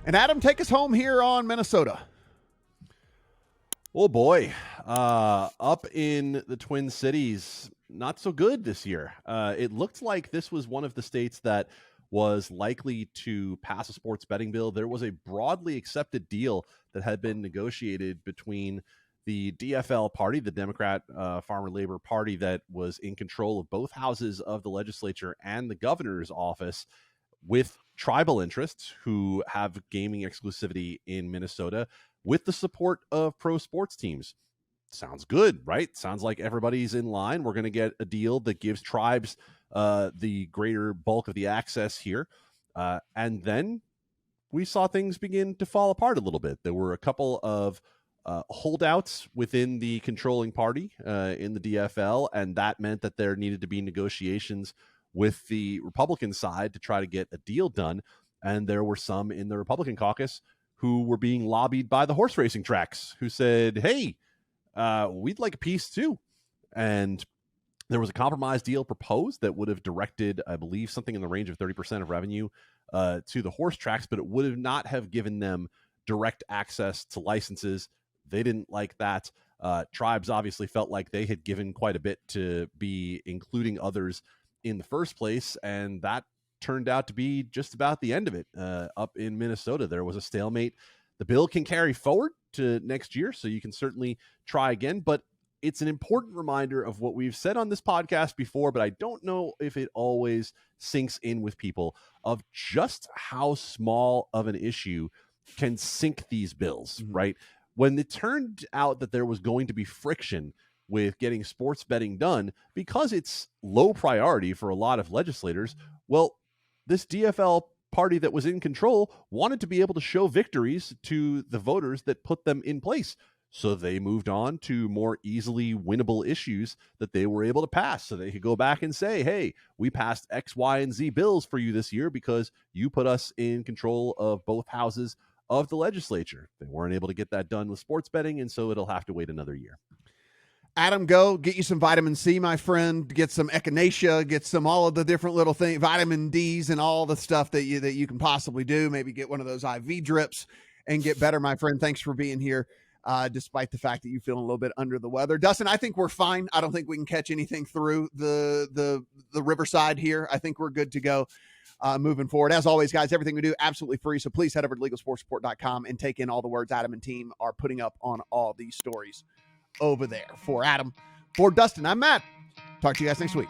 And Adam, take us home here on Minnesota. Oh boy, up in the Twin Cities, not so good this year. It looked like this was one of the states that was likely to pass a sports betting bill. There was a broadly accepted deal that had been negotiated between the DFL party, the Democrat Farmer Labor Party, that was in control of both houses of the legislature, and the governor's office, with tribal interests who have gaming exclusivity in Minnesota, with the support of pro sports teams. Sounds good, right? Sounds like everybody's in line. We're going to get a deal that gives tribes the greater bulk of the access here. And then we saw things begin to fall apart a little bit. There were a couple of holdouts within the controlling party in the DFL, and that meant that there needed to be negotiations with the Republican side to try to get a deal done. And there were some in the Republican caucus who were being lobbied by the horse racing tracks, who said, hey, we'd like a piece too. And there was a compromise deal proposed that would have directed, I believe, something in the range of 30% of revenue to the horse tracks, but it would have not have given them direct access to licenses. They didn't like that. Tribes obviously felt like they had given quite a bit to be including others in the first place, and that turned out to be just about the end of it. Up in Minnesota, there was a stalemate. The bill can carry forward to next year, so you can certainly try again, but it's an important reminder of what we've said on this podcast before, but I don't know if it always sinks in with people, of just how small of an issue can sink these bills, right? When it turned out that there was going to be friction with getting sports betting done, because it's low priority for a lot of legislators, well, this DFL party that was in control wanted to be able to show victories to the voters that put them in place. So they moved on to more easily winnable issues that they were able to pass. So they could go back and say, hey, we passed X, Y, and Z bills for you this year because you put us in control of both houses of the legislature. They weren't able to get that done with sports betting, and so it'll have to wait another year. Adam, go get you some vitamin C, my friend. Get some echinacea, get some all of the different little things, vitamin D's, and all the stuff that you can possibly do. Maybe get one of those IV drips and get better, my friend. Thanks for being here, despite the fact that you feel a little bit under the weather. Dustin, I think we're fine. I don't think we can catch anything through the riverside here. I think we're good to go moving forward. As always, guys, everything we do absolutely free. So please head over to LegalSportsReport.com and take in all the words Adam and team are putting up on all these stories over there. For Adam, for Dustin, I'm Matt. Talk to you guys next week.